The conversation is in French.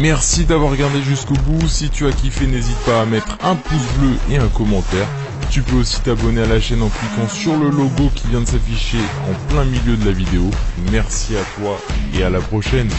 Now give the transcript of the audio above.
Merci d'avoir regardé jusqu'au bout. Si tu as kiffé, n'hésite pas à mettre un pouce bleu et un commentaire. Tu peux aussi t'abonner à la chaîne en cliquant sur le logo qui vient de s'afficher en plein milieu de la vidéo. Merci à toi et à la prochaine.